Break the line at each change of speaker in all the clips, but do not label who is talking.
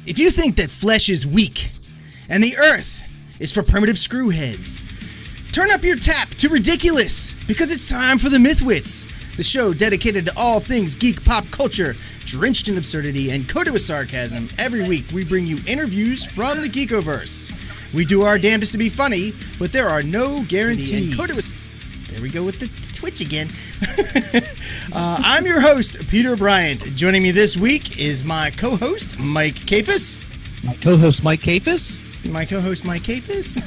If you think that flesh is weak and the earth is for primitive screwheads, turn up your tap to ridiculous, because it's time for the MythWits, the show dedicated to all things geek pop culture, drenched in absurdity and coated with sarcasm. Every week we bring you interviews from the Geekoverse. We do our damnedest to be funny, but there are no guarantees. There we go with the Twitch again. I'm your host, Peter Bryant. Joining me this week is my co-host, Mike Kafis.
My co-host, Mike Kafis.
My co-host, Mike Kafis.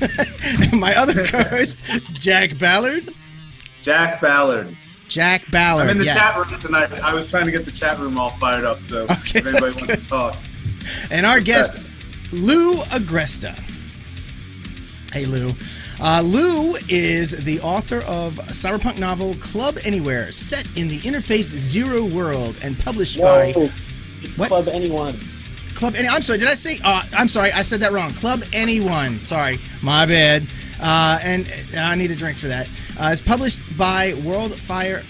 And my other co-host, Jack Ballard.
Jack Ballard.
Jack Ballard,
I'm in the
yes.
chat room tonight. I was trying to get the chat room all fired up, so
okay,
if anybody wants to talk.
And our guest, Lou Agresta. Hey, Lou. Lou is the author of cyberpunk novel Club Anywhere, set in the Interface Zero world and published by... What?
Club Ennie-winning.
Club Ennie... I'm sorry, did I say... I'm sorry, I said that wrong. Club Ennie-winning. Sorry, my bad. And I need a drink for that. It's published by Wordfire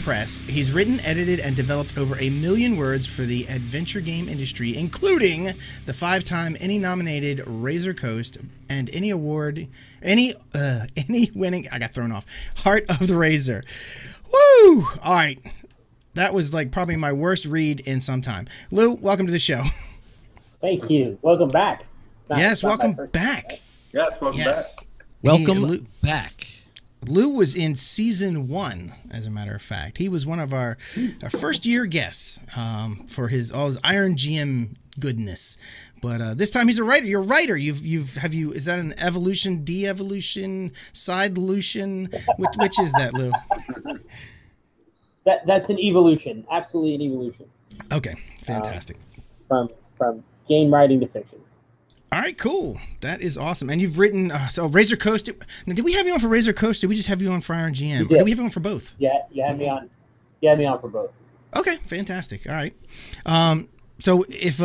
Press. He's written, edited, and developed over 1 million words for the adventure game industry, including the 5-time Ennie-nominated Razor Coast and Ennie-winning, I got thrown off, Heart of the Razor. Woo! All right. That was like probably my worst read in some time. Lou, welcome to the show.
Thank you. Welcome back.
Yes, welcome back.
Yes, welcome back.
Welcome back.
Lou was in season 1, as a matter of fact. He was one of our first-year guests for all his Iron GM goodness. But this time he's a writer. You're a writer. Is that an evolution, de-evolution, side-lution? Which is that, Lou?
That's an evolution. Absolutely an evolution.
Okay, fantastic.
From game writing to fiction.
All right, cool. That is awesome. And you've written, so Razor Coast. Now, did we have you on for Razor Coast? Or did we just have you on for Iron GM? Or did we have you on for both?
Yeah, you had me on. You had me on for both.
Okay, fantastic. All right. So if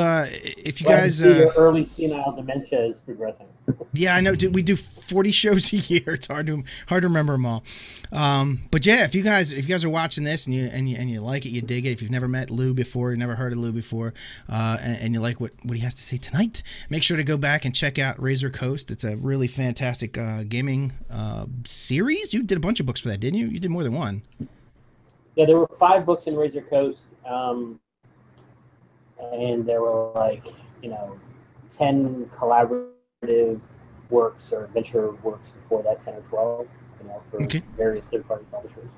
you guys,
your early senile dementia is progressing.
Yeah, I know. We do 40 shows a year. It's hard to remember them all. But yeah, if you guys are watching this and you like it, you dig it. If you've never met Lou before, you've never heard of Lou before, and you like what he has to say tonight, make sure to go back and check out Razor Coast. It's a really fantastic gaming series. You did a bunch of books for that, didn't you? You did more than one.
Yeah, there were 5 books in Razor Coast. And there were 10 collaborative works or adventure works before that, 10 or 12, for various third-party publishers.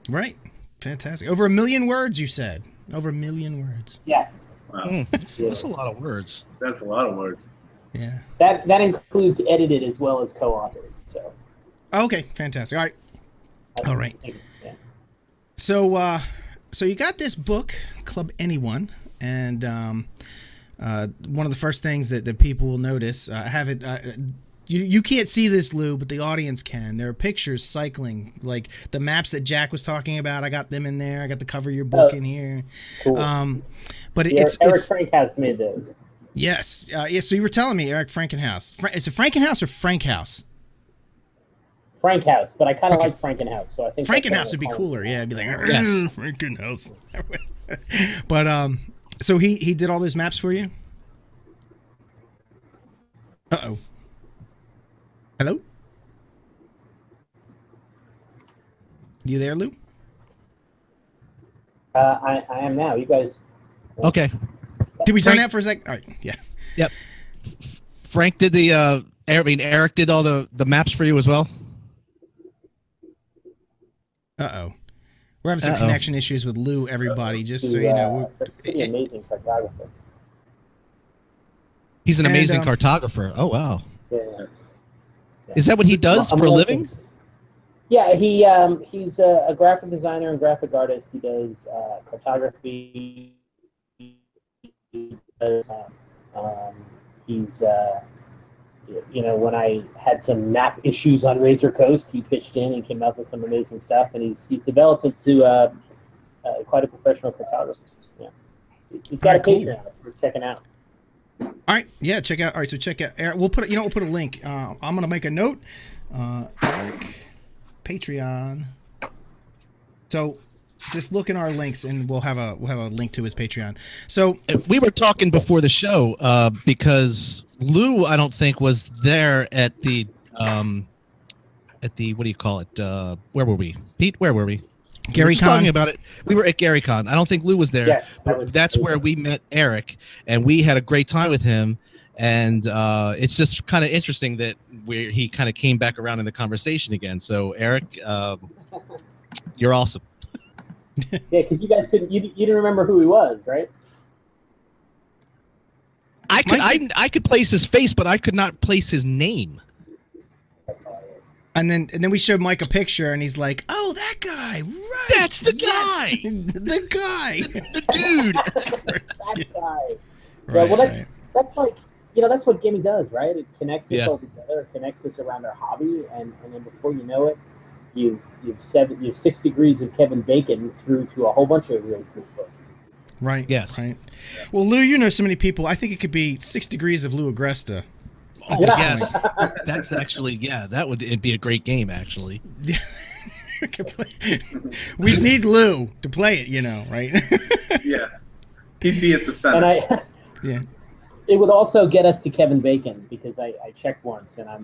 Right. Fantastic. Over 1 million words, you said. Over 1 million words.
Yes.
Wow.
That's a lot of words.
That's a lot of words.
Yeah.
That includes edited as well as co-authored. So.
Okay. Fantastic. All right. All right.
Yeah.
So you got this book, Club Ennie-winning. And one of the first things that people will notice, I have it. You can't see this, Lou, but the audience can. There are pictures cycling, like the maps that Jack was talking about. I got them in there. I got the cover of your book in here.
Cool.
But
Eric Frankhouse made those.
Yes. Yeah. So you were telling me Eric Frankenhouse. Is it Frankenhouse or Frankhouse?
Frankhouse, but I kind of like Frankenhouse, so I think
Frankenhouse would be cooler. Yeah, I'd be like, yes. Frankenhouse. But so he did all those maps for you? Uh-oh. Hello? You there, Lou?
I am now. You guys...
Okay.
Did we sign out for a sec? All right, yeah.
Yep. Frank did Eric did all the maps for you as well?
Uh-oh. We're having some connection issues with Lou, everybody, just so you know.
Pretty amazing cartographer.
He's an amazing cartographer. Oh, wow.
Yeah.
Is that what he does for a living?
Yeah, he's a graphic designer and graphic artist. He does cartography. He does, when I had some map issues on Razor Coast, he pitched in and came up with some amazing stuff, and he's developed into quite a professional photographer. Yeah, he's got a Patreon for checking out.
All right, yeah, check out. All right, so check out. Eric, we'll put a link. I'm gonna make a note. Eric Patreon. So just look in our links, and we'll have a link to his Patreon. So
we were talking before the show because Lou, I don't think, was there at the what do you call it? Where were we, Pete? Where were we?
Gary
Con. Talking about it. We were at Gary Con. I don't think Lou was there.
Yes,
but that's where we met Eric, and we had a great time with him. And it's just kind of interesting that he kind of came back around in the conversation again. So Eric, you're awesome.
Yeah, because you guys you didn't remember who he was, right?
I could place his face, but I could not place his name.
And then we showed Mike a picture, and he's like, "Oh, that guy, right?
That's the guy,
the guy,
the dude,
that guy."
Right,
yeah, well, that's like, that's what gaming does, right? It connects us all together. It connects us around our hobby, and then before you know it, you've 6 degrees of Kevin Bacon through to a whole bunch of really cool books.
Right.
Yes.
Right. Well, Lou, you know so many people. I think it could be 6 degrees of Lou Agresta.
Oh, yes. That's actually, that would be a great game, actually.
We need Lou to play it, right?
Yeah. He'd be at the center.
And
yeah.
It would also get us to Kevin Bacon, because I checked once, and I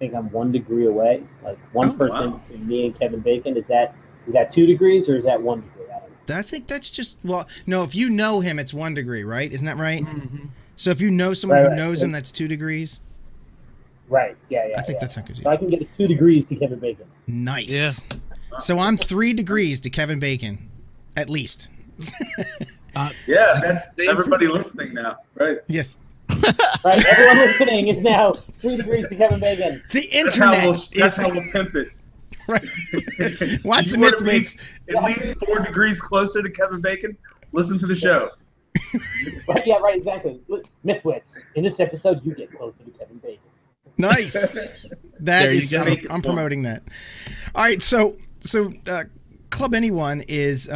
think I'm 1 degree away. Like one person between me and Kevin Bacon. Is that 2 degrees, or is that 1 degree? I don't know.
I think that's just, no, if you know him, it's 1 degree, right? Isn't that right? Mm-hmm. So if you know someone who knows him, that's 2 degrees.
Right. Yeah.
I think that's how good.
So I can get 2 degrees to Kevin Bacon.
Nice. Yeah. So I'm 3 degrees to Kevin Bacon, at least.
Yeah, that's everybody listening now, right?
Yes.
Right. Everyone listening is now 3 degrees to Kevin Bacon.
The internet
that's how we'll pimp it.
Right. Watch the MythWits.
At least 4 degrees closer to Kevin Bacon. Listen to the show.
Right, yeah, right, exactly. MythWits. In this episode, you get closer to Kevin Bacon.
Nice. That is, I'm promoting that. All right, so Club Ennie-one is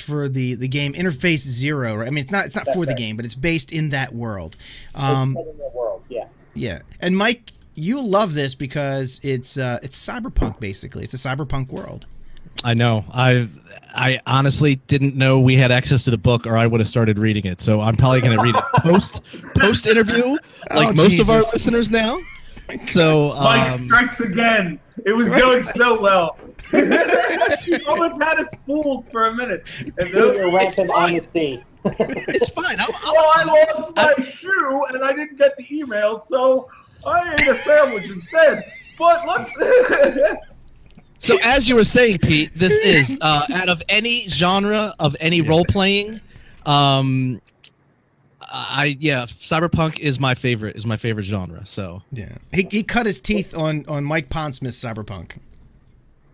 for the game Interface Zero, right? I mean, it's not for the game, but it's based in that world.
It's in that world, yeah.
Yeah, and Mike, you love this because it's cyberpunk, basically. It's a cyberpunk world.
I know. I honestly didn't know we had access to the book, or I would have started reading it. So I'm probably going to read it post interview, like most of our listeners now. So
Mike strikes again. It was going so well. You almost had us fooled for a minute. And
your rampant honesty.
It's fine.
I lost my shoe and I didn't get the email, so I ate a sandwich instead. But let's.
So as you were saying, Pete, this is out of any genre of any role playing. Cyberpunk is my favorite genre. So
yeah, he cut his teeth on Mike Pondsmith's Cyberpunk.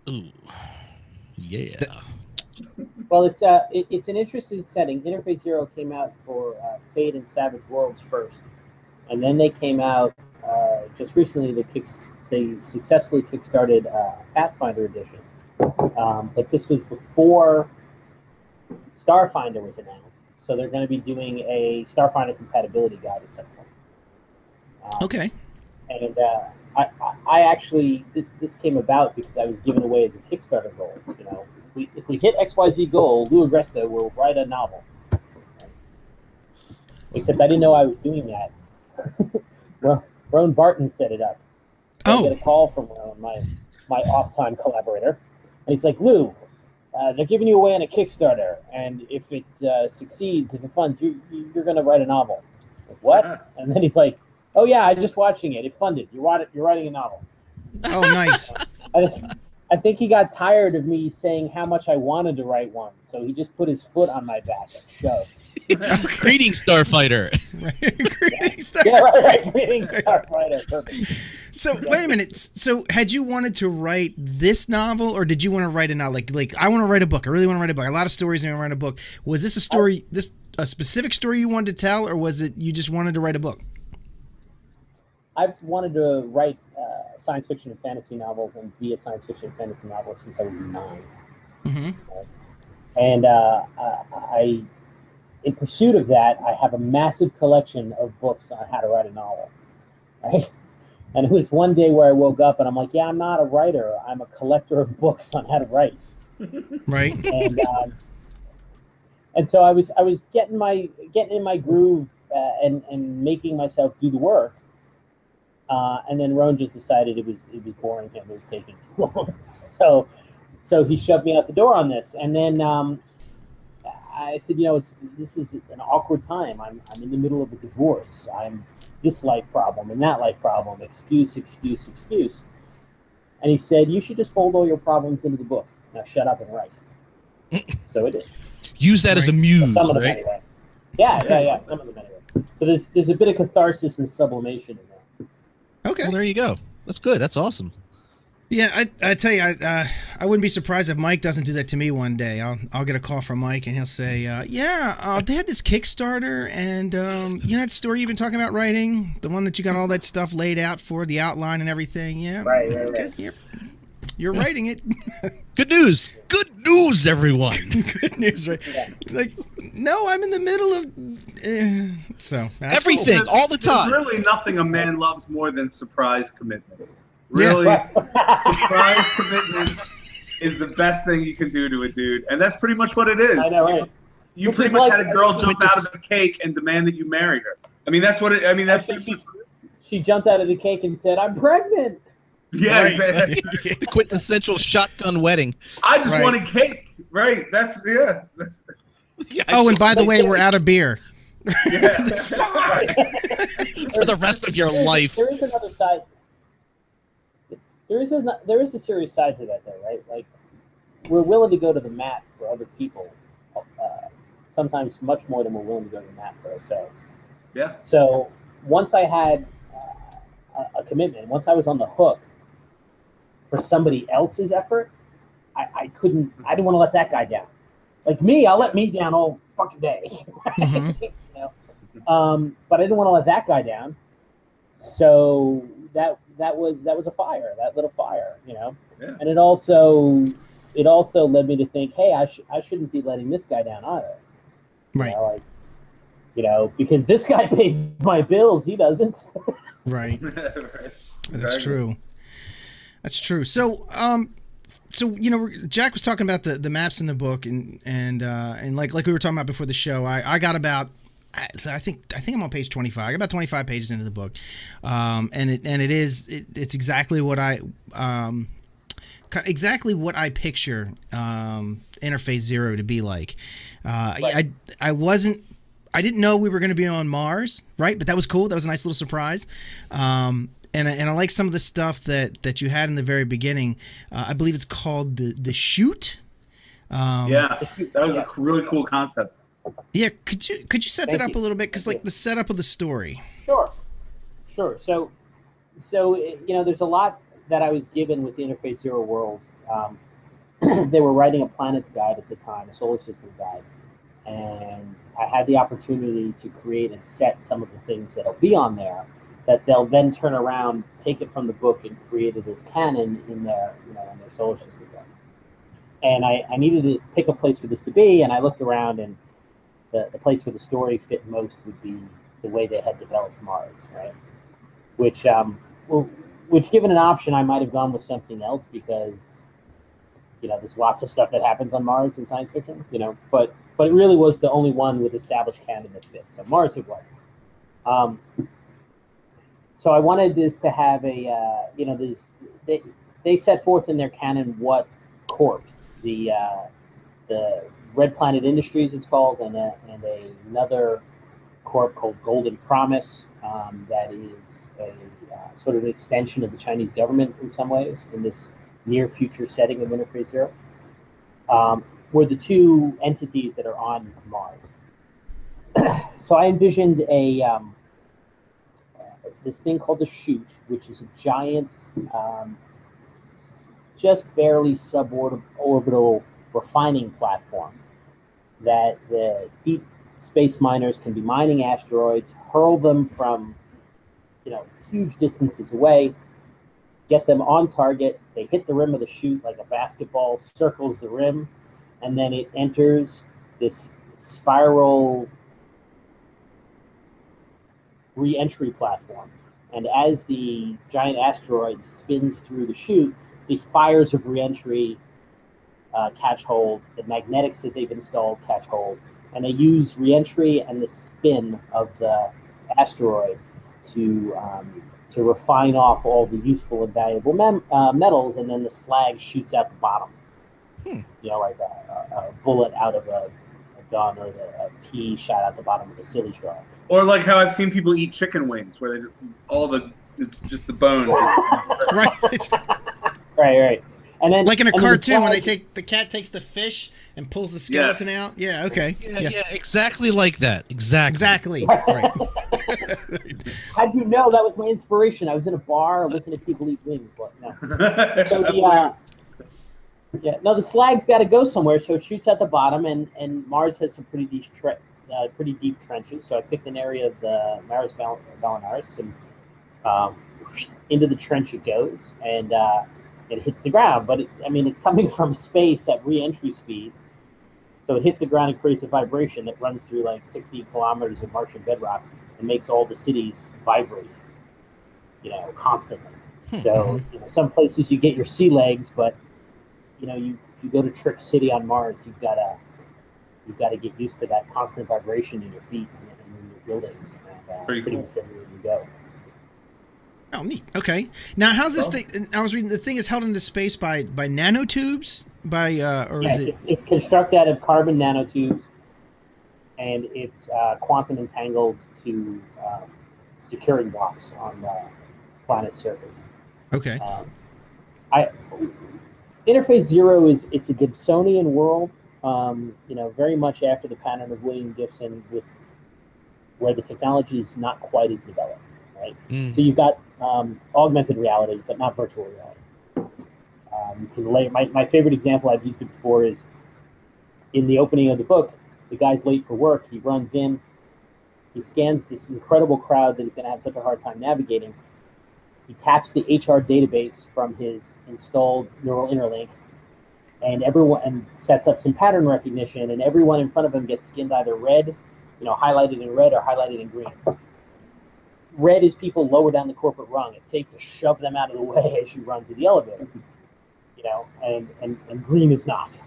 Ooh, yeah.
Well, it's an interesting setting. Interface Zero came out for Fate and Savage Worlds first, and then they came out just recently. They successfully kickstarted Pathfinder Edition, but this was before Starfinder was announced. So they're going to be doing a Starfinder compatibility guide at some point.
Okay.
And I actually, this came about because I was given away as a Kickstarter goal. If we hit XYZ goal, Lou Agresta will write a novel. Except I didn't know I was doing that. Well, Ron Barton set it up. So I get a call from my off-time collaborator, and he's like, Lou, they're giving you away on a Kickstarter, and if it succeeds, if it funds, you're going to write a novel. Like, what? And then he's like, oh yeah, I'm just watching it. It funded. You're writing a novel.
Oh, nice.
I think he got tired of me saying how much I wanted to write one, so he just put his foot on my back and shoved.
Greetings, Starfighter.
Greetings, Starfighter.
Yeah, right. Greetings, Starfighter. Perfect.
So wait a minute. So had you wanted to write this novel, or did you want to write a novel? Like I want to write a book. I really want to write a book. A lot of stories, and I want to write a book. Was this a story? A specific story you wanted to tell, or was it you just wanted to write a book?
I've wanted to write science fiction and fantasy novels and be a science fiction and fantasy novelist since I was 9.
Mm-hmm.
And in pursuit of that, I have a massive collection of books on how to write a novel. Right? And it was one day where I woke up and I'm like, yeah, I'm not a writer. I'm a collector of books on how to write.
Right.
And so I was getting in my groove and making myself do the work. And then Roan just decided it was boring him. It was taking too long. So he shoved me out the door on this. And then I said, this is an awkward time. I'm in the middle of a divorce. I'm this life problem and that life problem. Excuse. And he said, you should just fold all your problems into the book. Now shut up and write. So it did.
Use that as a muse,
some of them
right?
anyway. Yeah. Some of them anyway. So there's a bit of catharsis and sublimation in there.
Okay.
Well, there you go. That's good. That's awesome.
Yeah, I tell you, I wouldn't be surprised if Mike doesn't do that to me one day. I'll get a call from Mike and he'll say, they had this Kickstarter and that story you've been talking about writing, the one that you got all that stuff laid out for, the outline and everything. Yeah,
right.
You're writing it.
Good news, everyone.
Good news, right?
Yeah.
Like, no, I'm in the middle of so that's
everything
cool.
all the time.
There's really nothing a man loves more than surprise commitment. Really, surprise commitment is the best thing you can do to a dude, and that's pretty much what it is.
I know, right?
You pretty much had a girl jump out of the cake and demand that you marry her. I mean, that's what it. I mean, that's.
She jumped out of the cake and said, "I'm pregnant."
Yeah,
right.
exactly.
The quintessential shotgun wedding.
I just wanted cake. Right. That's.
And by the way, we're out of beer.
Yeah.
For the rest of your life.
There is another side. There is a serious side to that, though, right? Like, we're willing to go to the mat for other people, sometimes much more than we're willing to go to the mat for ourselves.
Yeah.
So once I had a commitment, once I was on the hook for somebody else's effort, I didn't want to let that guy down. Like me, I'll let me down all fucking day. Right? But I didn't want to let that guy down. So that was a fire, that lit a fire, Yeah. And it also led me to think, hey, I shouldn't be letting this guy down either.
Right.
Because this guy pays my bills, he doesn't.
Right. That's true. That's true. So, Jack was talking about the maps in the book, and like we were talking about before the show, I got about. I think I'm on page 25. I got about 25 pages into the book, and it's exactly what I picture Interface Zero to be like. I didn't know we were going to be on Mars, right? But that was cool. That was a nice little surprise. And I like some of the stuff that you had in the very beginning. I believe it's called the Chute.
That was a really cool concept.
Yeah, could you set that up a little bit? Because like the setup of the story.
Sure. So there's a lot that I was given with the Interface Zero world. They were writing a planet's guide at the time, a solar system guide, and I had the opportunity to create and set some of the things that'll be on there that they'll then turn around, take it from the book, and create it as canon in their solar system guide. And I needed to pick a place for this to be, and I looked around and. The place where the story fit most would be the way they had developed Mars, right? Which given an option, I might have gone with something else because, there's lots of stuff that happens on Mars in science fiction, but it really was the only one with established canon that fits. So Mars it was. So I wanted this to have they set forth in their canon what corpse, the Red Planet Industries, it's called, and another corp called Golden Promise, that is a sort of an extension of the Chinese government in some ways in this near future setting of Interface Zero, were the two entities that are on Mars. So I envisioned this thing called the Chute, which is a giant, just barely suborbital refining platform that the deep space miners can be mining asteroids, hurl them from huge distances away, get them on target. They hit the rim of the chute like a basketball, circles the rim, and then it enters this spiral re-entry platform. And as the giant asteroid spins through the chute, the fires of reentry catch hold, the magnetics that they've installed catch hold, and they use reentry and the spin of the asteroid to refine off all the useful and valuable metals, and then the slag shoots out the bottom. You know, like a bullet out of a gun, or a pea shot out the bottom of a silly straw.
Or like how I've seen people eat chicken wings, where they just it's just the bone.
Right.
Right. And then,
like in a cartoon, when the cat takes the fish and pulls the skeleton out. Yeah. Okay.
Yeah, exactly like that. Exactly.
Right.
How'd you know that was my inspiration? I was in a bar looking at people eat wings. What? No. So the slag's got to go somewhere, so it shoots at the bottom, and Mars has some pretty deep trenches. So I picked an area of the Maris Valinaris, and into the trench it goes, and it hits the ground. But it's coming from space at re-entry speeds, so it hits the ground and creates a vibration that runs through like 60 kilometers of Martian bedrock and makes all the cities vibrate, constantly. So some places you get your sea legs, but if you go to Trick City on Mars, you've got to get used to that constant vibration in your feet and in your buildings. And,
pretty cool.
Much everywhere you go.
Oh, neat. Okay. Now, how's this thing? I was reading the thing is held into space by nanotubes,
It's constructed out of carbon nanotubes, and it's quantum entangled to security blocks on the planet's surface.
Okay.
Interface Zero it's a Gibsonian world, very much after the pattern of William Gibson, where the technology is not quite as developed, right? So you've got augmented reality, but not virtual reality. You can lay my favorite example, I've used it before, is in the opening of the book. The guy's late for work. He runs in. He scans this incredible crowd that he's going to have such a hard time navigating. He taps the HR database from his installed neural interlink, and sets up some pattern recognition, and everyone in front of him gets skinned either red, highlighted in red, or highlighted in green. Red is people lower down the corporate rung. It's safe to shove them out of the way as you run to the elevator, and green is not.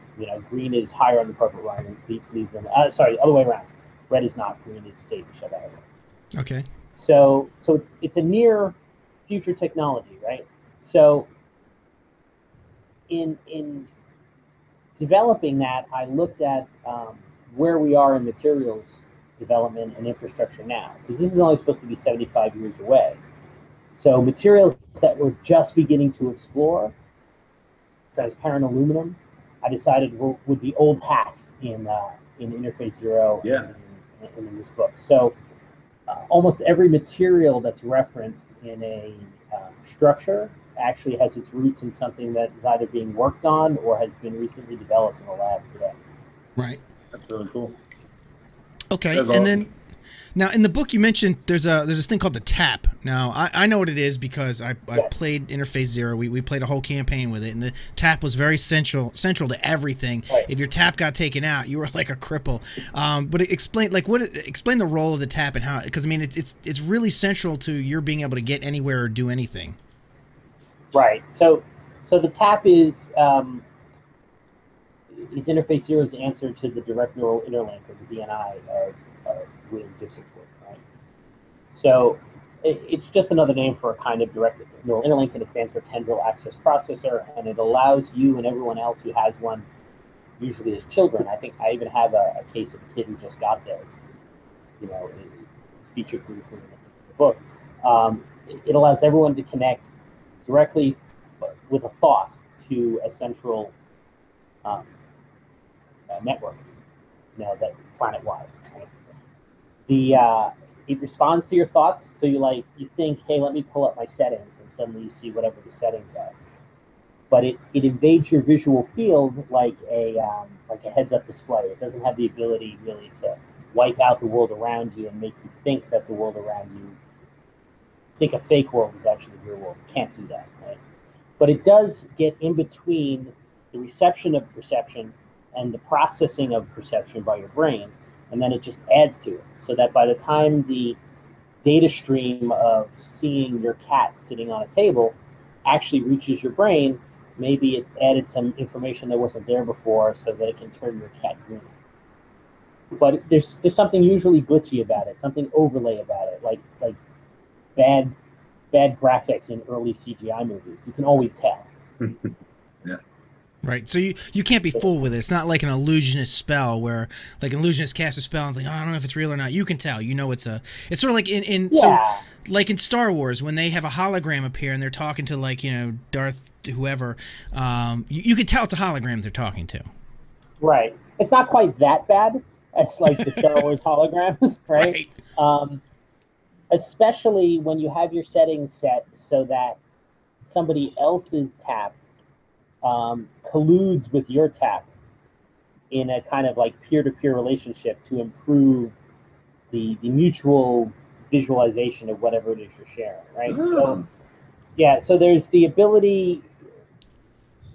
Green is higher on the corporate rung, and leave them. Sorry, other way around. Red is not. Green is safe to shove out.
Okay.
So it's a near future technology, right? So in developing that, I looked at where we are in materials development and infrastructure now, because this is only supposed to be 75 years away. So materials that we're just beginning to explore, transparent aluminum, I decided would be old hat in Interface Zero and in this book. So almost every material that's referenced in a structure actually has its roots in something that is either being worked on or has been recently developed in a lab today.
Right.
That's really cool.
Okay,
That's
and
awesome.
then now in the book you mentioned there's this thing called the tap. Now I know what it is because I've played Interface Zero. We played a whole campaign with it, and the tap was very central to everything.
Right.
If your tap got taken out, you were like a cripple. But explain the role of the tap and how, because it's really central to your being able to get anywhere or do anything.
Right. So the tap is Interface Zero's answer to the direct neural interlink, or the DNI of William Gibson's work, right? So it's just another name for a kind of direct neural interlink, and it stands for tendril access processor, and it allows you and everyone else who has one, usually as children. I think I even have a case of a kid who just got theirs. It's featured briefly in the book. It allows everyone to connect directly with a thought to a central network, that planet-wide. Right? It responds to your thoughts. So you think, hey, let me pull up my settings, and suddenly you see whatever the settings are. But it invades your visual field like a heads-up display. It doesn't have the ability really to wipe out the world around you and make you think that the world around you, think a fake world is actually the real world. It can't do that, right? But it does get in between the reception of perception and the processing of perception by your brain, and then it just adds to it, so that by the time the data stream of seeing your cat sitting on a table actually reaches your brain. Maybe it added some information that wasn't there before so that it can turn your cat green. But there's something usually glitchy about it, something overlay about it, like bad graphics in early CGI movies. You can always tell.
Yeah.
Right, so you can't be fooled with it. It's not like an illusionist spell where, like, an illusionist casts a spell and it's like, oh, I don't know if it's real or not. You can tell. You know it's sort of like like in Star Wars when they have a hologram appear and they're talking to, like, you know, Darth whoever. You can tell it's a hologram they're talking to.
Right. It's not quite that bad as like the Star Wars holograms, right? Especially when you have your settings set so that somebody else's tap colludes with your tap in a kind of like peer-to-peer relationship to improve the mutual visualization of whatever it is you're sharing, right? So yeah, so there's the ability,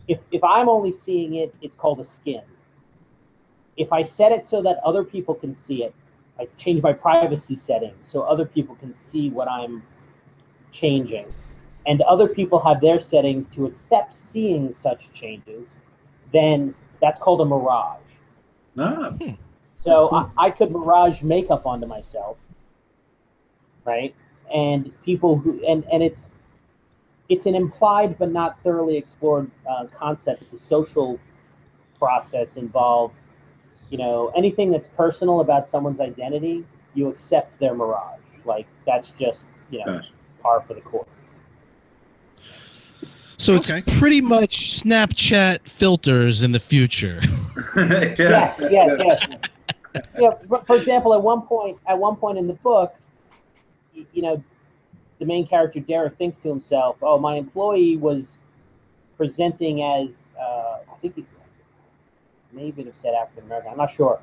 if I'm only seeing it, it's called a skin. If I set it so that other people can see it, I change my privacy settings so other people can see what I'm changing, and other people have their settings to accept seeing such changes, then that's called a mirage. So I could mirage makeup onto myself, right? And people who and it's an implied but not thoroughly explored concept. The social process involves, you know, anything that's personal about someone's identity, you accept their mirage. Like, that's just, you know, par for the course.
So it's pretty much Snapchat filters in the future.
Yes. Yeah, for example, at one point in the book, you know, the main character Derek thinks to himself, "Oh, my employee was presenting as I think he maybe have said African American. I'm not sure.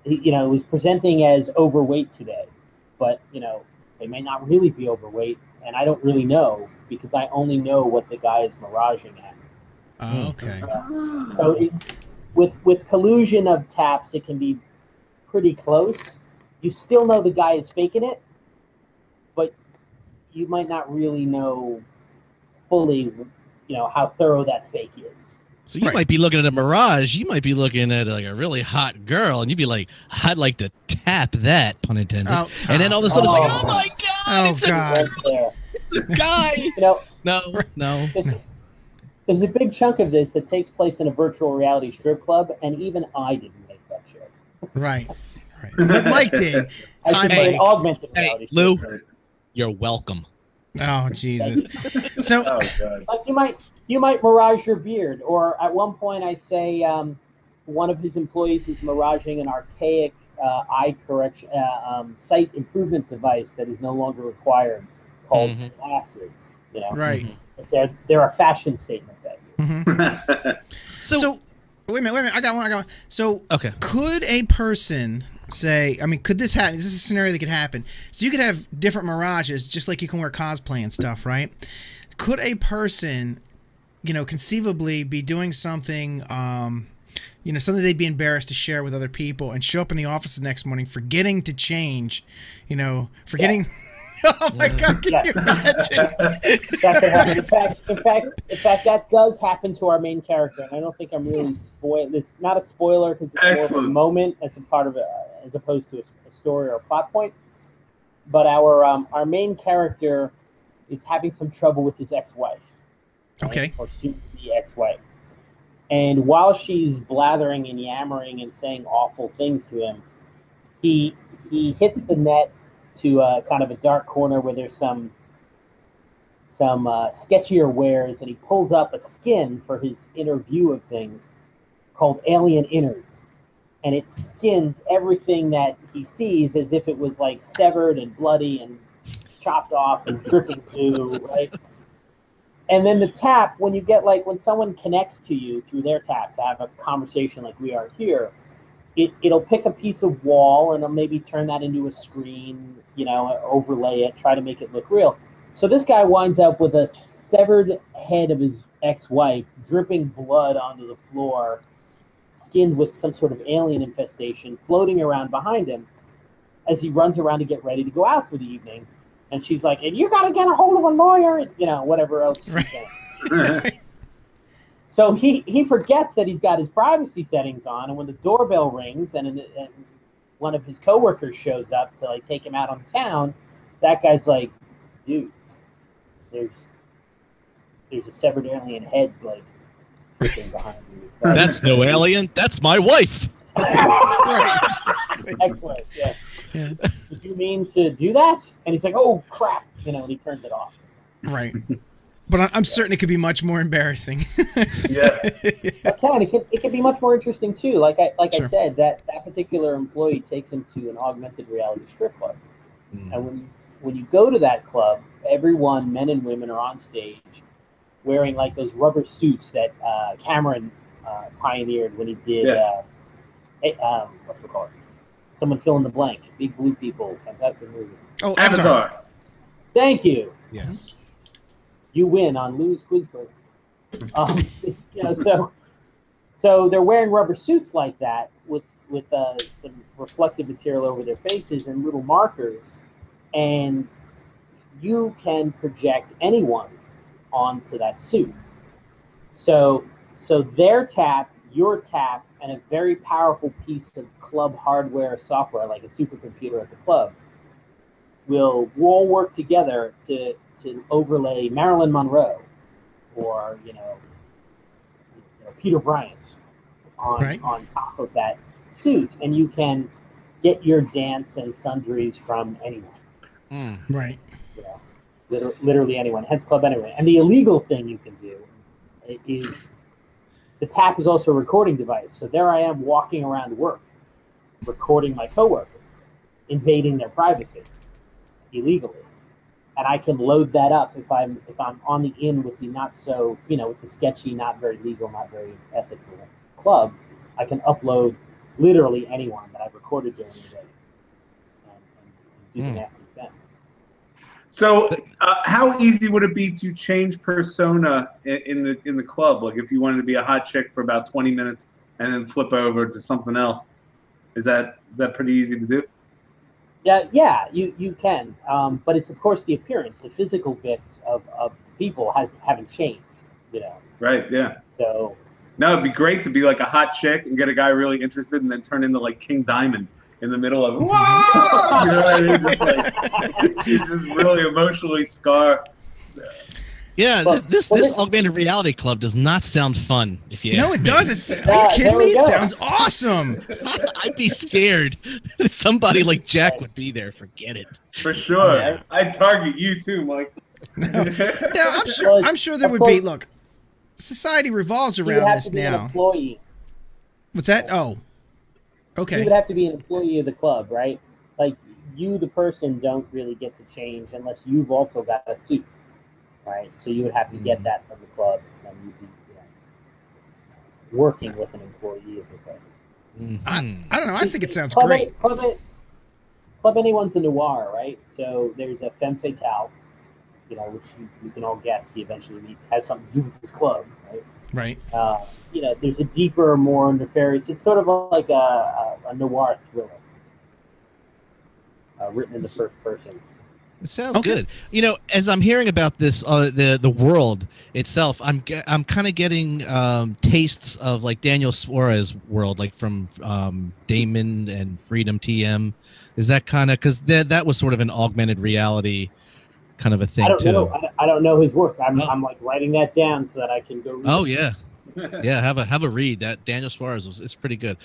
You know, was presenting as overweight today, but you know, they may not really be overweight, and I don't really know because I only know what the guy is miraging at."
Okay.
So with collusion of taps, it can be pretty close. You still know the guy is faking it, but you might not really know fully, you know, how thorough that fake is.
So you might be looking at a mirage. You might be looking at like a really hot girl, and you'd be like, "I'd like to tap that," pun intended. And then all of a sudden, it's like, "Oh my god, it's a girl. It's a guy."
You know,
no.
There's a big chunk of this that takes place in a virtual reality strip club, and even I didn't make that joke.
Right. But Mike did.
An augmented reality.
Lou, you're welcome.
Oh Jesus! So,
like you might mirage your beard, or at one point I say one of his employees is miraging an archaic eye correction sight improvement device that is no longer required, called glasses. You know,
right?
They're a fashion statement that
So wait a minute. I got one. So could a person say, I mean, could this happen? Is this a scenario that could happen? So you could have different mirages, just like you can wear cosplay and stuff, right? Could a person, you know, conceivably be doing something, you know, something they'd be embarrassed to share with other people, and show up in the office the next morning forgetting to change, you know, forgetting... Yeah. Oh my God! Can you imagine?
That could happen. In fact, that does happen to our main character, and I don't think I'm really spoiling. It's not a spoiler because it's more of a moment as a part of as opposed to a story or a plot point. But our main character is having some trouble with his ex-wife, right? Or soon-to-be ex-wife, and while she's blathering and yammering and saying awful things to him, he hits the net to kind of a dark corner where there's some sketchier wares, and he pulls up a skin for his inner view of things called Alien Innards, and it skins everything that he sees as if it was like severed and bloody and chopped off and dripping goo, right? And then the tap, when you get when someone connects to you through their tap to have a conversation like we are here, it'll pick a piece of wall and it'll maybe turn that into a screen, you know, overlay it, try to make it look real. So this guy winds up with a severed head of his ex-wife, dripping blood onto the floor, skinned with some sort of alien infestation, floating around behind him. as he runs around to get ready to go out for the evening. And she's like, and you got to get a hold of a lawyer, and, you know, whatever else she's saying. So he forgets that he's got his privacy settings on, and when the doorbell rings and one of his coworkers shows up to like take him out on town, that guy's like, dude, there's a severed alien head like freaking behind you.
That's no alien. That's my wife.
Right, exactly.
Ex-wife, yeah. Did you mean to do that? And he's like, oh crap, you know, and he turns it off.
Right. But I'm certain it could be much more embarrassing.
Yeah.
It can be much more interesting too. Like I
Sure.
said, that particular employee takes him to an augmented reality strip club. And when you go to that club, everyone, men and women, are on stage wearing like those rubber suits that Cameron pioneered when he did what's it called? Someone fill in the blank. Big Blue People, fantastic movie.
Oh,
Avatar.
Thank you.
Yes.
You win on Lou's Quizbook. You know, so they're wearing rubber suits like that with some reflective material over their faces and little markers, and you can project anyone onto that suit. So their tap, your tap, and a very powerful piece of club hardware software, like a supercomputer at the club, will all work together to overlay Marilyn Monroe or Peter Bryant on top of that suit, and you can get your dance and sundries from anyone.
Right.
You know, literally anyone. Hence Club Anyway. And the illegal thing you can do is the tap is also a recording device. So there I am walking around work, recording my coworkers, invading their privacy illegally. And I can load that up if I'm on the in with the not so, with the sketchy, not very legal, not very ethical club. I can upload literally anyone that I've recorded during the day and do the nasty thing.
So, how easy would it be to change persona in the club? Like, if you wanted to be a hot chick for about 20 minutes and then flip over to something else, is that pretty easy to do?
Yeah, you can, but it's of course the appearance, the physical bits of people haven't changed,
Right. Yeah.
So.
No, it'd be great to be like a hot chick and get a guy really interested, and then turn into like King Diamond in the middle of. Whoa! You know what I mean? Just really emotionally scar.
Yeah, this augmented reality club does not sound fun. If you ask
No, it
me.
does. Are you kidding me? It sounds awesome.
I'd be scared. Somebody like Jack would be there. Forget it.
For sure.
Yeah.
I'd target you too, Mike.
No, I'm sure there would be. Look, society revolves around this now.
An employee.
What's that? Oh, okay.
You would have to be an employee of the club, right? Like you, the person, don't really get to change unless you've also got a suit. Right, so you would have to get that from the club, and you'd be working with an employee of the club.
I don't know. I think it sounds
Club
great.
Club Anyone's a noir, right? So there's a femme fatale, which you can all guess he eventually meets, has something to do with his club, right?
Right.
There's a deeper, more nefarious. It's sort of like a noir thriller, written in the first person.
It sounds good. As I'm hearing about this, the world itself, I'm kind of getting tastes of like Daniel Suarez world, like from Damon and Freedom TM. Is that kind of because that was sort of an augmented reality kind of a thing too?
I don't know his work. I'm like writing that down so that I can go read.
Oh yeah, yeah. Have a read. That Daniel Suarez it's pretty good.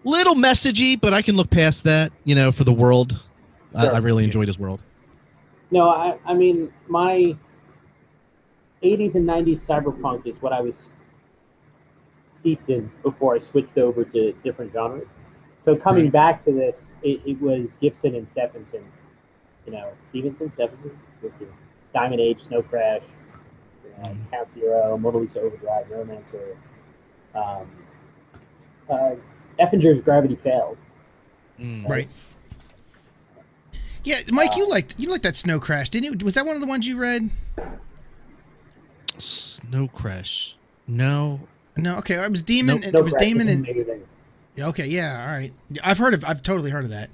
Little messagey, but I can look past that. For the world,
Sure.
I really enjoyed his world.
No, I mean, my 80s and 90s cyberpunk is what I was steeped in before I switched over to different genres. So coming back to this, it was Gibson and Stephenson. Stephenson, Diamond Age, Snow Crash, Count Zero, Mona Lisa Overdrive, Romancer. Effinger's Gravity Fails.
Right. Yeah, Mike, you liked that Snow Crash, didn't you? Was that one of the ones you read?
Snow Crash. No.
Okay, it was Demon.
Nope.
It was Damon and. Okay, yeah, all right. I've totally heard of that.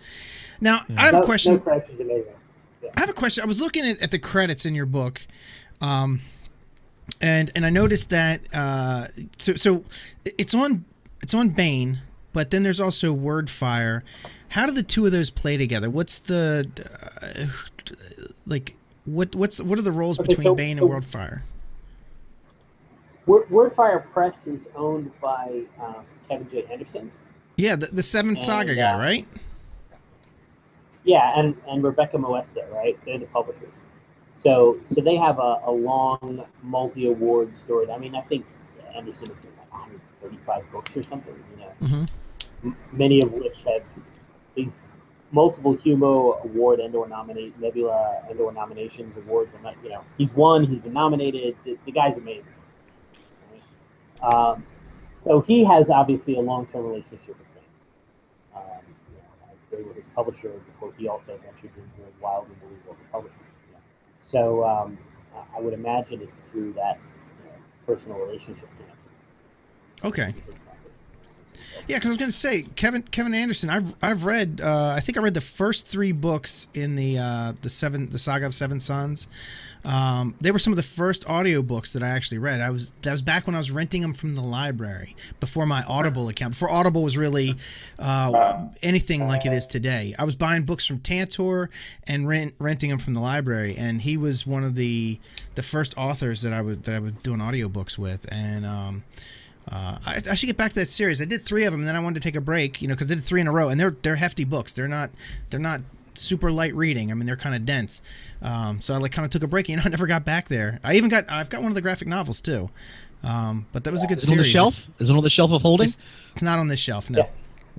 Now, I have a question.
No Crash is amazing. Yeah.
I have a question. I was looking at the credits in your book, and I noticed that so it's on Bane, but then there's also Wordfire. How do the two of those play together? What's the what are the roles between Bane and Wordfire?
Wordfire Press is owned by Kevin J. Anderson.
Yeah, the Seventh Saga guy, right?
Yeah, and Rebecca Moesta, right? They're the publishers. So they have a long multi-award story. I mean, I think Anderson is doing like 135 books or something. Many of which have these multiple Humo Award and/or Nebula and/or nominations awards. And he's won. He's been nominated. The guy's amazing. Right? So he has obviously a long-term relationship with him. As they were his publisher before he also ventured into a wild and illegal publishing. So I would imagine it's through that personal relationship.
Okay. Yeah, because I was going to say Kevin Anderson. I've read. I think I read the first 3 books in the Saga of Seven Sons. They were some of the first audiobooks that I actually read. That was back when I was renting them from the library before my Audible account. Before Audible was really anything like it is today. I was buying books from Tantor and renting them from the library. And he was one of the first authors that I was doing audiobooks with. And I should get back to that series. I did 3 of them, and then I wanted to take a break, because I did 3 in a row, and they're hefty books. They're not super light reading. I mean, they're kind of dense. So I kind of took a break. I never got back there. I've got one of the graphic novels too. But that was a good series.
On the shelf? Is it on the shelf of holding?
It's not on this shelf. No.
Yeah.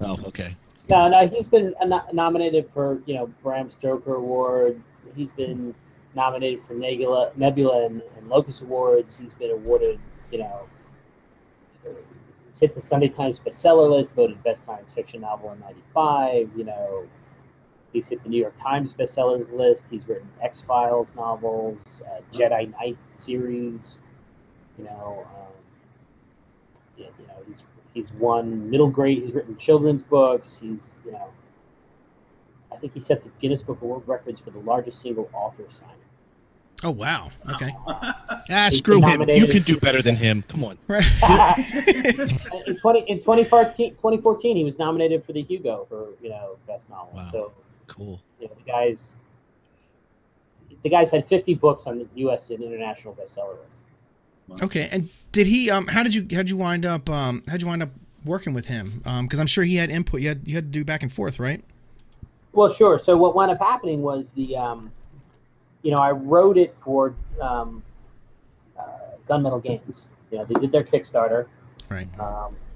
Oh, okay.
No, he's been nominated for Bram Stoker Award. He's been nominated for Nebula and Locus Awards. He's been awarded, it's hit the Sunday Times bestseller list, voted best science fiction novel in '95. He's hit the New York Times bestsellers list. He's written X-Files novels, Jedi Knight series. He's won middle grade. He's written children's books. He's I think he set the Guinness Book of World Records for the largest single author signing.
Oh wow! Okay.
Screw him. You can do better than him. Come on.
Right.
In 2014, he was nominated for the Hugo for best novel.
Wow.
So
cool.
The guys had 50 books on the U.S. and international bestseller list.
Okay, and did he? How'd you wind up working with him? Because I'm sure he had input. You had to do back and forth, right?
Well, sure. So what wound up happening was I wrote it for Gunmetal Games. They did their Kickstarter,
right?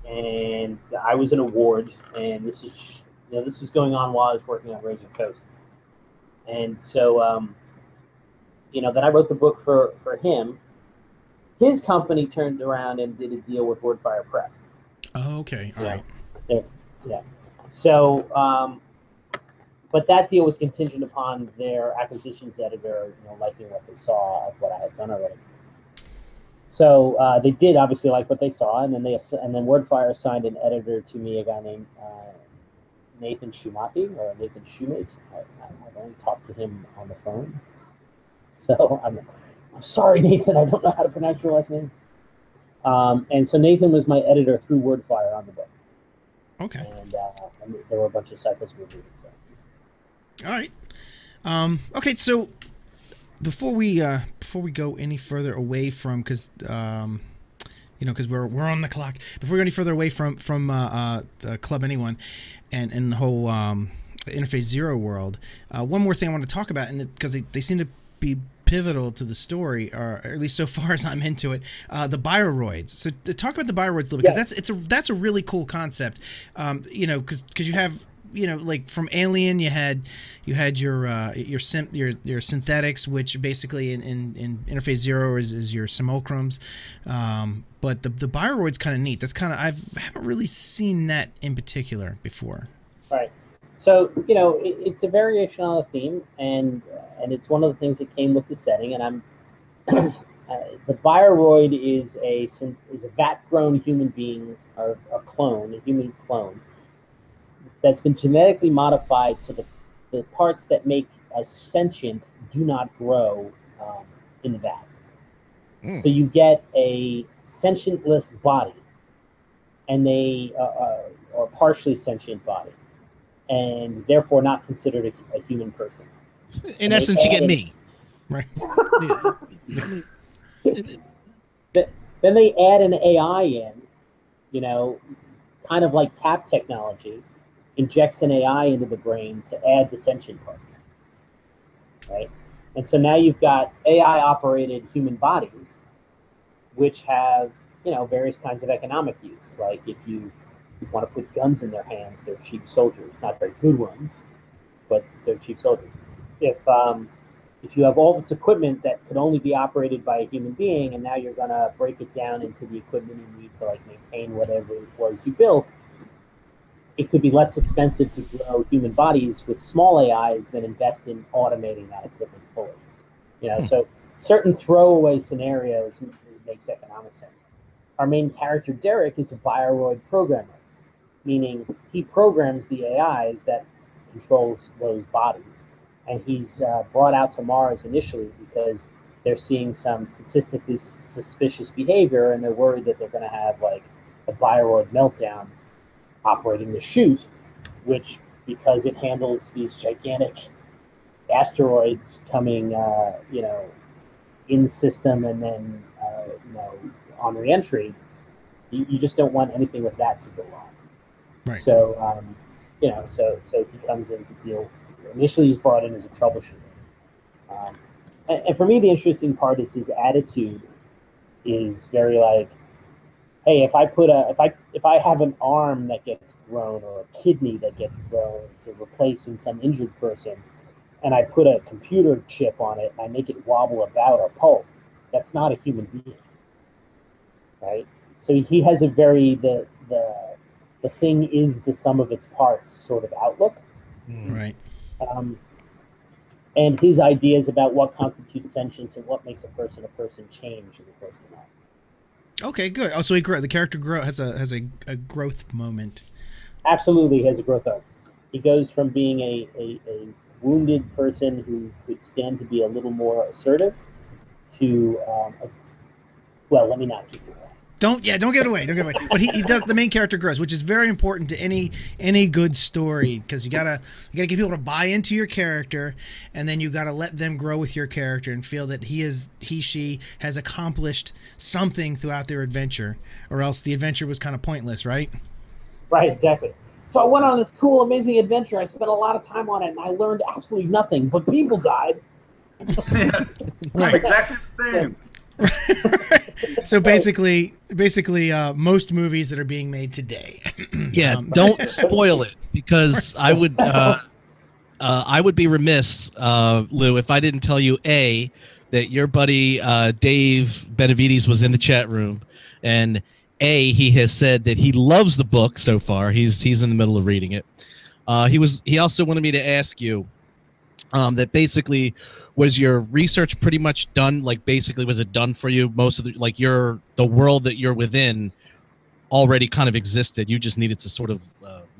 And I was an award, and this was going on while I was working on Razor Coast. And so, then I wrote the book for him. His company turned around and did a deal with Wordfire Press.
Oh, okay. All right.
Yeah. So, but that deal was contingent upon their acquisitions editor, liking what they saw of what I had done already. So they did obviously like what they saw, and then Wordfire assigned an editor to me, a guy named Nathan Shumate or Nathan Shumate. I don't talk to him on the phone, so I'm sorry, Nathan. I don't know how to pronounce your last name. And so Nathan was my editor through Wordfire on the book.
Okay.
And there were a bunch of cycles we moved.
All right. Okay. So before we go any further away from, because we're on the clock. Before we go any further away from the Club Anyone and the whole Interface Zero world, one more thing I want to talk about, and because they seem to be pivotal to the story, or at least so far as I'm into it, the Bioroids. So to talk about the Bioroids a little bit, because that's a really cool concept. Because you have, like from Alien, you had your synthetics, which basically in Interface Zero is your simulacrums. But the Bioroid's kind of neat. That's kind of, I haven't really seen that in particular before.
Right. So it's a variation on a theme, and it's one of the things that came with the setting. And the Bioroid is a vat-grown human being, or a human clone, that's been genetically modified so that the parts that make us sentient do not grow in the vat. So you get a sentientless body, and they or partially sentient body, and therefore not considered a human person.
In essence, you get me.
Right.
Then they add an AI in, you know, kind of like tap technology, injects an AI into the brain to add the sentient parts, right? And so now you've got AI-operated human bodies, which have, you know, various kinds of economic use. Like if you want to put guns in their hands, they're cheap soldiers, not very good ones, but they're cheap soldiers. If you have all this equipment that could only be operated by a human being, and now you're going to break it down into the equipment you need to like maintain whatever it was you built, it could be less expensive to grow human bodies with small AIs than invest in automating that equipment fully. You know, so certain throwaway scenarios makes economic sense. Our main character, Derek, is a Bioroid programmer, meaning he programs the AIs that controls those bodies. And he's brought out to Mars initially because they're seeing some statistically suspicious behavior, and they're worried that they're going to have like a Bioroid meltdown operating the chute, which, because it handles these gigantic asteroids coming, you know, in system and then, you know, on reentry, you just don't want anything with that to go wrong.
Right.
So, you know, so he comes in to deal. Initially, he's brought in as a troubleshooter. And for me, the interesting part is his attitude is very like, hey, if I have an arm that gets grown or a kidney that gets grown to replace in some injured person, and I put a computer chip on it, and I make it wobble about or pulse, that's not a human being, right? So he has a very the thing is the sum of its parts sort of outlook.
Right.
And his ideas about what constitutes sentience and what makes a person change in the course of the novel.
Okay, good. Oh, so the character has a growth moment.
Absolutely, he has a growth arc. He goes from being a wounded person who could stand to be a little more assertive to well, let me not keep it away.
Don't get away. But he does. The main character grows, which is very important to any good story, because you gotta get people to buy into your character, and then you gotta let them grow with your character and feel that she has accomplished something throughout their adventure, or else the adventure was kind of pointless, right?
Right, exactly. So I went on this cool, amazing adventure. I spent a lot of time on it, and I learned absolutely nothing. But people died.
Right. Exactly the same.
So basically, most movies that are being made today.
Yeah, don't spoil it, because I would be remiss, Lou, if I didn't tell you that your buddy Dave Benavides was in the chat room, and he has said that he loves the book so far. He's in the middle of reading it. He also wanted me to ask you that basically, was your research pretty much done? Like, basically, was it done for you? Most of the world that you're within already kind of existed. You just needed to sort of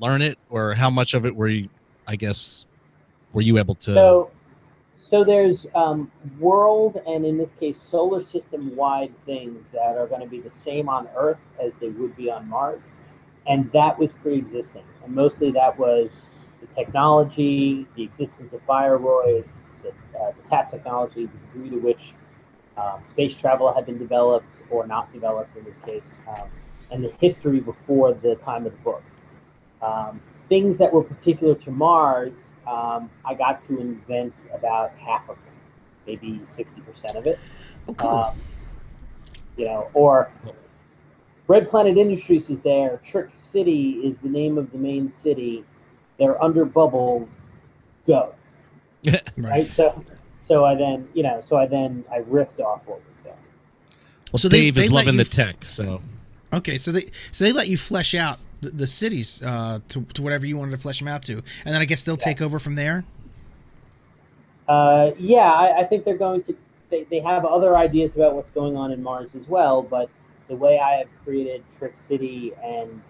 learn it, or how much of it were you able to?
So there's world, and in this case, solar system wide things that are going to be the same on Earth as they would be on Mars, and that was pre-existing, and mostly that was the technology, the existence of bioroids, the tap technology, the degree to which space travel had been developed or not developed in this case, and the history before the time of the book. Things that were particular to Mars, I got to invent about half of them, maybe 60% of it.
Oh, cool.
You know, or Red Planet Industries is there. Trick City is the name of the main city. They're under bubbles. Go. Right. So I then I riffed off what was there.
Well, so Dave is loving the tech. So
okay, so they let you flesh out the cities to whatever you wanted to flesh them out to, and then I guess they'll take over from there.
I think they're going to. They have other ideas about what's going on in Mars as well, but the way I have created Trick City and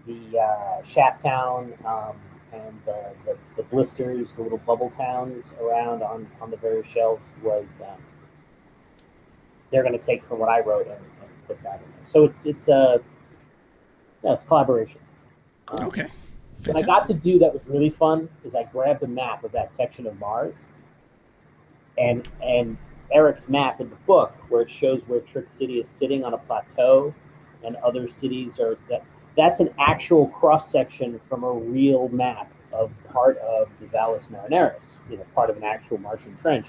the Shaft Town, and the blisters, the little bubble towns around on the various shelves was they're going to take from what I wrote and put that in there. So it's collaboration.
Okay.
What I got to do that was really fun is I grabbed a map of that section of Mars, and Eric's map in the book where it shows where Trick City is sitting on a plateau, and other cities are that's an actual cross section from a real map of part of the Valles Marineris, part of an actual Martian trench.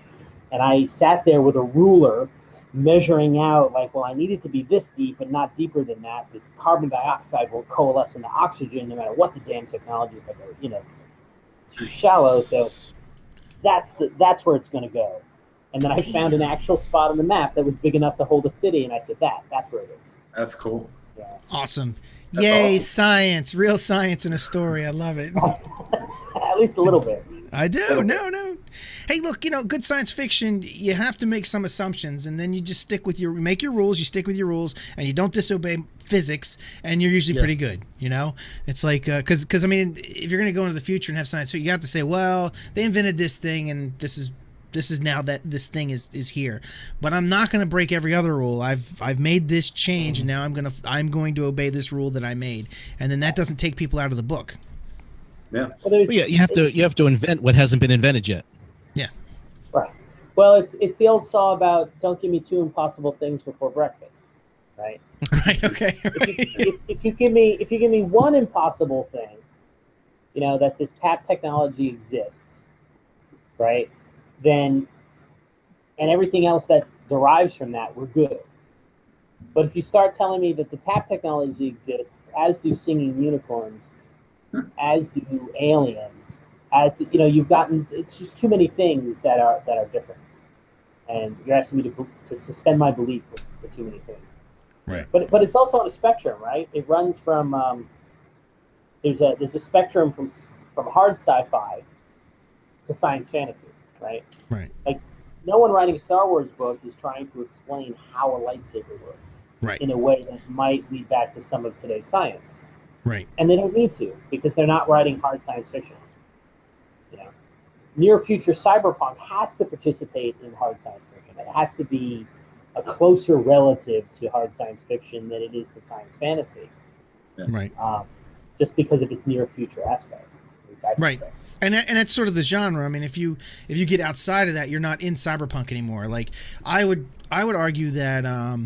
And I sat there with a ruler measuring out, like, well, I need it to be this deep and not deeper than that, because carbon dioxide will coalesce into oxygen no matter what the damn technology is, too shallow. So that's where it's going to go. And then I found an actual spot on the map that was big enough to hold a city, and I said, that's where it is.
That's cool.
Yeah.
Awesome.
That's
Yay,
awesome.
Science. Real science in a story. I love it.
At least a little bit.
I do. No. Hey, look, good science fiction, you have to make some assumptions, and then you just make your rules, you stick with your rules, and you don't disobey physics, and you're usually pretty good, It's like, because I mean, if you're going to go into the future and have science fiction, you have to say, well, they invented this thing, and this is now that this thing is here. But I'm not going to break every other rule. I've made this change, and now I'm going to obey this rule that I made, and then that doesn't take people out of the book.
Yeah.
Well, yeah, you have to invent what hasn't been invented yet.
Yeah.
Right. Well, it's the old saw about don't give me 2 impossible things before breakfast, right?
Right. Okay. Right.
If you give me one impossible thing, that this tap technology exists, right? Then, and everything else that derives from that, we're good. But if you start telling me that the tap technology exists, as do singing unicorns, as do aliens, you've gotten, it's just too many things that are different, and you're asking me to suspend my belief for too many things.
Right.
But it's also on a spectrum, right? It runs from there's a spectrum from hard sci-fi to science fantasy, right?
Right.
Like, no one writing a Star Wars book is trying to explain how a lightsaber works,
right,
in a way that might lead back to some of today's science.
Right.
And they don't need to, because they're not writing hard science fiction. Near future cyberpunk has to participate in hard science fiction. It has to be a closer relative to hard science fiction than it is to science fantasy.
Yeah.
Right.
Just because of its near future aspect.
Right. And that's sort of the genre. I mean, if you get outside of that, you're not in cyberpunk anymore. Like, I would argue that that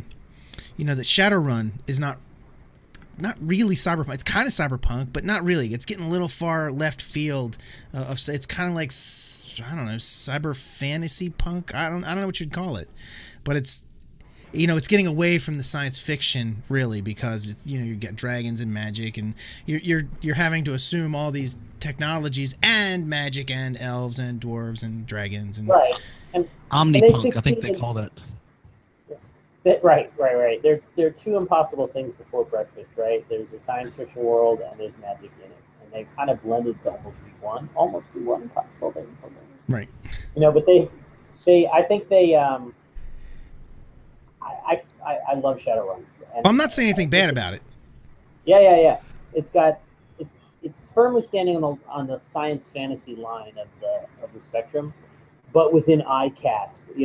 Shadowrun is not really cyberpunk. It's kind of cyberpunk, but not really. It's getting a little far left field it's kind of like, I don't know, cyber fantasy punk. I don't know what you'd call it, but it's it's getting away from the science fiction, really, because you get dragons and magic, and you're having to assume all these technologies and magic and elves and dwarves and dragons and
right. And
omnipunk, I think they call it.
Right. There are 2 impossible things before breakfast, right? There's a science fiction world and there's magic in it, and they kind of blended to almost be one impossible thing.
Right.
But I think they I love Shadowrun. And
I'm not saying anything bad about it.
Yeah. It's firmly standing on the science fantasy line of the spectrum, but within ICAST, I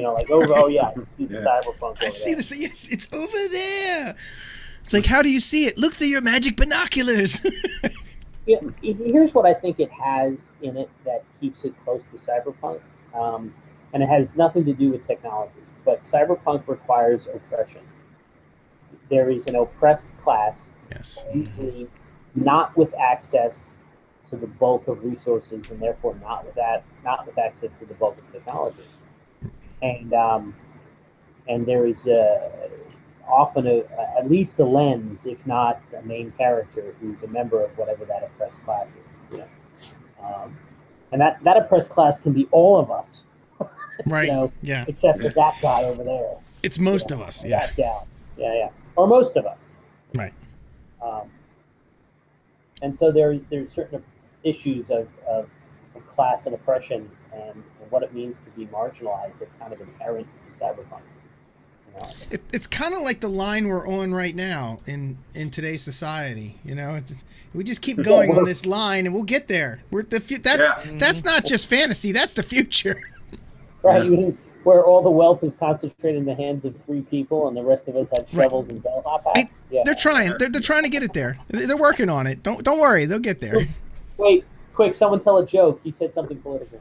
can see the cyberpunk.
I see this. Yes, it's over there. It's like, how do you see it? Look through your magic binoculars.
Yeah, here's what I think it has in it that keeps it close to cyberpunk, and it has nothing to do with technology. But cyberpunk requires oppression. There is an oppressed class,
yes,
usually not with access to the bulk of resources, and therefore not with access to the bulk of technology. And there is often at least a lens, if not a main character, who's a member of whatever that oppressed class is. And that oppressed class can be all of us,
right? Yeah.
Except for that guy over there.
It's most of us. Yeah.
That gal. Yeah. Or most of us.
Right.
And so there's certain issues of class and oppression and what it means to be marginalized that's kind of inherent to cyberpunk.
It's kind of like the line we're on right now in today's society. You know, we just keep going on this line, and we'll get there. That's not just fantasy. That's the future.
Right, where all the wealth is concentrated in the hands of 3 people, and the rest of us have shovels and bellhop hats.
They're trying. They're trying to get it there. They're working on it. Don't worry. They'll get there.
Wait, quick! Someone tell a joke. He said something political.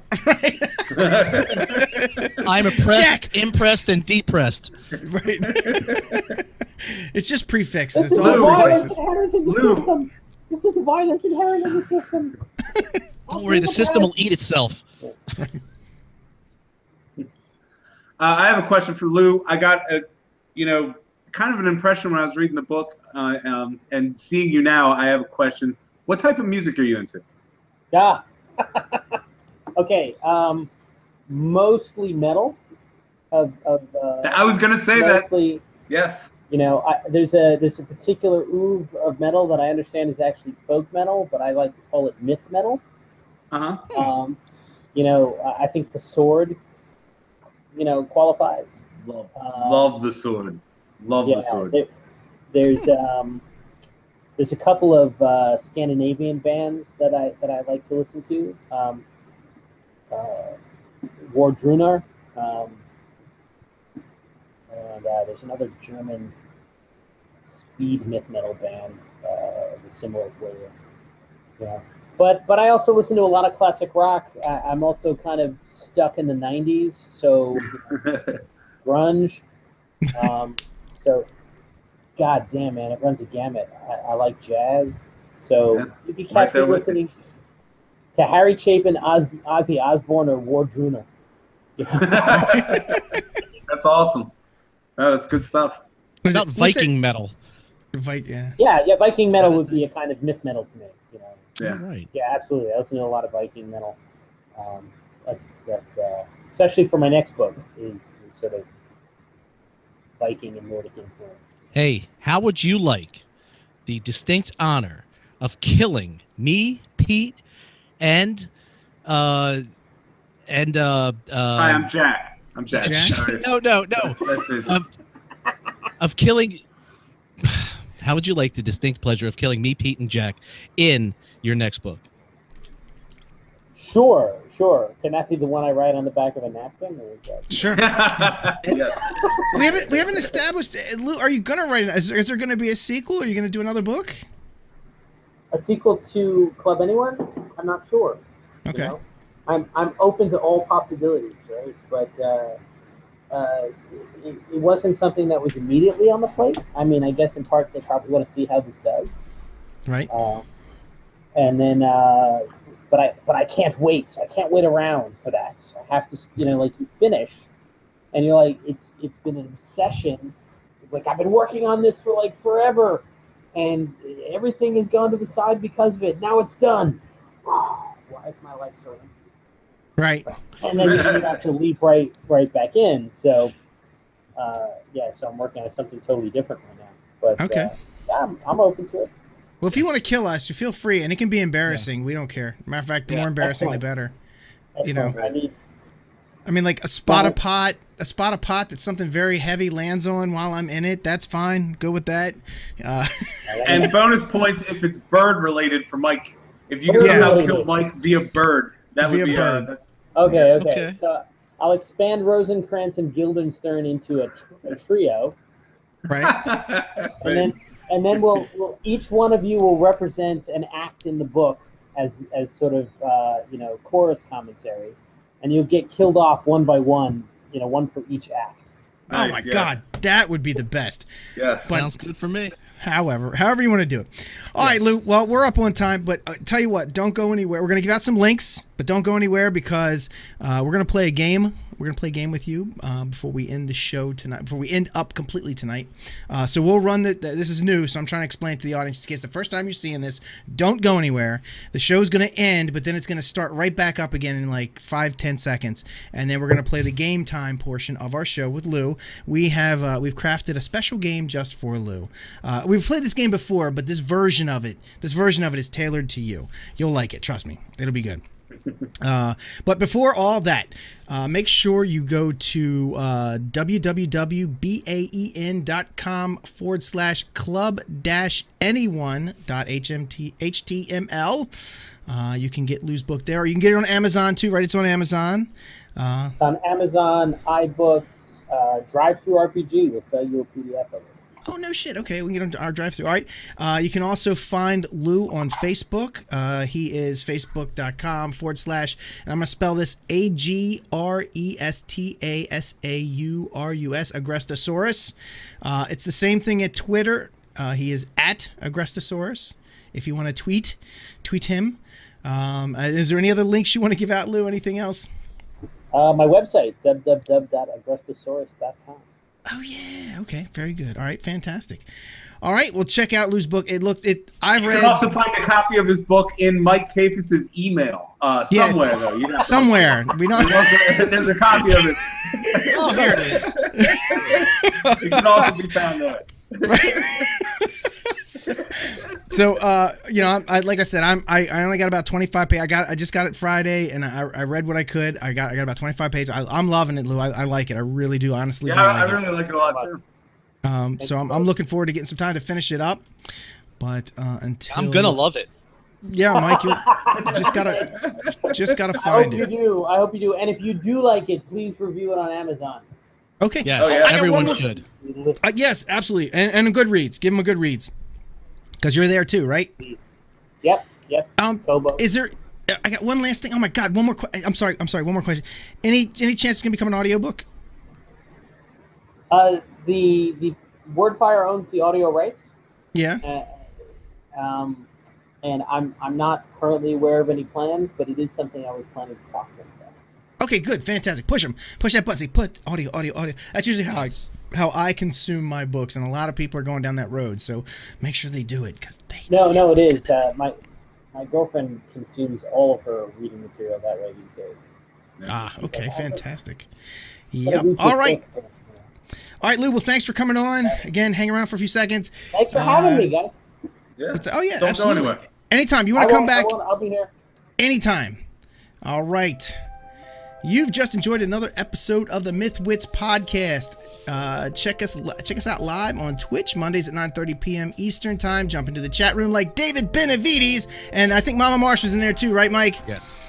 I'm oppressed, impressed, and depressed.
Right. It's just prefixes. It's all prefixes.
This is violence inherent in the system.
Don't worry, the system will eat itself.
I have a question for Lou. I got kind of an impression when I was reading the book, and seeing you now. I have a question. What type of music are you into?
Yeah. Okay. Mostly metal.
I was gonna say mostly, that. Yes.
You know, there's a particular oeuvre of metal that I understand is actually folk metal, but I like to call it myth metal. You know, I think the Sword, qualifies.
Love the Sword. Love the Sword.
There's a couple of Scandinavian bands that I like to listen to. Wardruna, and there's another German speed myth metal band with a similar flavor. Yeah, but I also listen to a lot of classic rock. I'm also kind of stuck in the '90s, so grunge. So, god damn, man, it runs a gamut. I like jazz, so you'd be catch me listening to Harry Chapin, Ozzy Osbourne, or Wardruna.
That's awesome. Oh, that's good stuff.
What about Viking metal?
Yeah, Viking metal would be a kind of myth metal to me.
Yeah.
Right.
Yeah, absolutely. I listen to a lot of Viking metal. That's especially for my next book is sort of Viking and Nordic influence.
Hey, how would you like the distinct honor of killing me, Pete, and
Hi, I'm Jack. I'm Jack.
No. Of killing. How would you like the distinct pleasure of killing me, Pete, and Jack in your next book?
Sure. Can that be the one I write on the back of a napkin? Or is that...
Sure. We haven't established. Lou, are you gonna write it? Is there gonna be a sequel? Are you gonna do another book?
A sequel to Club Anyone? I'm not sure.
Okay.
You know? I'm open to all possibilities, right? But it wasn't something that was immediately on the plate. I mean, I guess in part they probably want to see how this does.
Right.
And then, but I can't wait. So I can't wait around for that. So I have to, like you finish, and you're like, it's been an obsession. Like I've been working on this for like forever, and everything has gone to the side because of it. Now it's done. Why is my life so empty?
Right.
And then you have to leap right back in. So, so I'm working on something totally different right now. But
okay.
I'm open to it.
Well, if you want to kill us, you feel free, and it can be embarrassing. Yeah. We don't care. Matter of fact, the more embarrassing, the better. I mean, like a spot of pot that something very heavy lands on while I'm in it. That's fine. Go with that.
And bonus points if it's bird related for Mike. If you somehow kill Mike via bird, that would be
bird.
Okay. So I'll expand Rosencrantz and Guildenstern into a trio.
Right.
And then we'll each one of you will represent an act in the book as sort of chorus commentary, and you'll get killed off one by one, one for each act.
Oh my God, that would be the best.
Yes,
sounds good for me.
However you want to do it. All right, Lou. Well, we're up on time, but tell you what, don't go anywhere. We're going to give out some links, but don't go anywhere because we're going to play a game. We're going to play a game with you before we end the show tonight, before we end up completely tonight. So we'll run this is new, so I'm trying to explain it to the audience in case the first time you're seeing this. Don't go anywhere. The show's going to end, but then it's going to start right back up again in like 5-10 seconds, and then we're going to play the game time portion of our show with Lou. We've crafted a special game just for Lou. We've played this game before, but this version of it is tailored to you. You'll like it, trust me. It'll be good. But before all that, make sure you go to www.baen.com/club-anyone.html. You can get Lou's book there, or you can get it on Amazon too, right? It's on Amazon.
It's on Amazon, iBooks, Drive-Thru RPG will sell you a PDF of it.
Oh, no shit. Okay, we can get on our drive-thru. All right. You can also find Lou on Facebook. He is facebook.com/ and I'm going to spell this Agrestasaurus, Agrestasaurus. It's the same thing at Twitter. He is at Agrestasaurus. If you want to tweet him. Is there any other links you want to give out, Lou? Anything else?
My website, www.agrestasaurus.com.
Oh yeah. Okay. Very good. All right. Fantastic. All right. Well, check out Lou's book. I've read.
You can also find a copy of his book in Mike Capus's email somewhere, though.
Somewhere. We don't.
There's a copy of it.
Oh, there it is.
It can also be found there.
So you know, like I said, I only got about 25 pages. I just got it Friday, and I read what I could. I got about 25 pages. I'm loving it, Lou. I like it. I really do. Honestly,
yeah, I really like it a lot too.
So I'm looking forward to getting some time to finish it up. But until
I'm gonna love it.
Yeah, Mike, you just gotta find it.
I hope you do. And if you do like it, please review it on Amazon.
Okay.
Yes, everyone should.
Yes, absolutely. And a Goodreads. Give them a Goodreads. Because you're there too, right?
Yep.
Is there? I got one last thing. Oh my God, one more. I'm sorry. One more question. Any chance it's gonna become an audiobook?
The WordFire owns the audio rights.
Yeah.
And I'm not currently aware of any plans, but it is something I was planning to talk to them about.
Okay, good, fantastic. Push them. Push that button. Say, put audio. That's usually how I consume my books, and a lot of people are going down that road. So make sure they do it because they.
No, it is. My girlfriend consumes all of her reading material that way these days.
Okay, fantastic. Yep. All right, Lou. Well, thanks for coming on again. Hang around for a few seconds.
Thanks for having me, guys.
Yeah.
Oh yeah,
Don't
absolutely.
go anywhere.
Anytime you want to come back.
I'll be here.
Anytime. All right. You've just enjoyed another episode of the MythWits podcast. Check us out live on Twitch Mondays at 9:30 p.m. Eastern time. Jump into the chat room like David Benavides, and I think Mama Marsh was in there too, right, Mike?
Yes.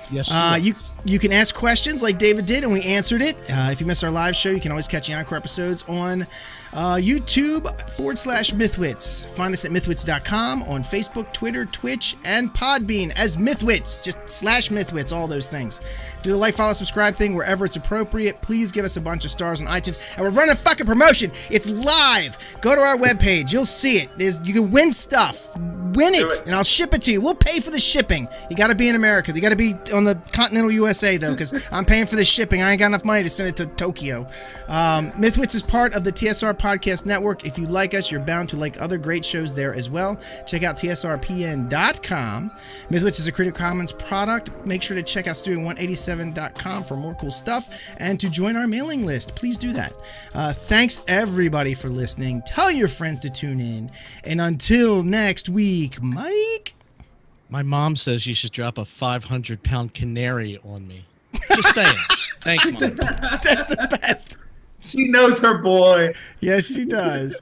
You can ask questions like David did, and we answered it. If you missed our live show, you can always catch the encore episodes on YouTube/MythWits. Find us at MythWits.com, on Facebook, Twitter, Twitch, and Podbean as MythWits. Just /MythWits, all those things. Do the like, follow, subscribe thing wherever it's appropriate. Please give us a bunch of stars on iTunes. And we're running a fucking promotion. It's live. Go to our webpage. You'll see it. You can win stuff. Win it, and I'll ship it to you. We'll pay for the shipping. You got to be in America. You got to be on the continental USA, though, because I'm paying for the shipping. I ain't got enough money to send it to Tokyo. MythWits is part of the TSR Podcast Network. If you like us, you're bound to like other great shows there as well. Check out tsrpn.com. MythWits is a Creative Commons product. Make sure to check out Studio187.com for more cool stuff and to join our mailing list. Please do that. Thanks, everybody, for listening. Tell your friends to tune in. And until next week, Mike?
My mom says you should drop a 500-pound canary on me. Just saying. Thanks, Mom.
That's the best.
She knows her boy.
Yes, she does.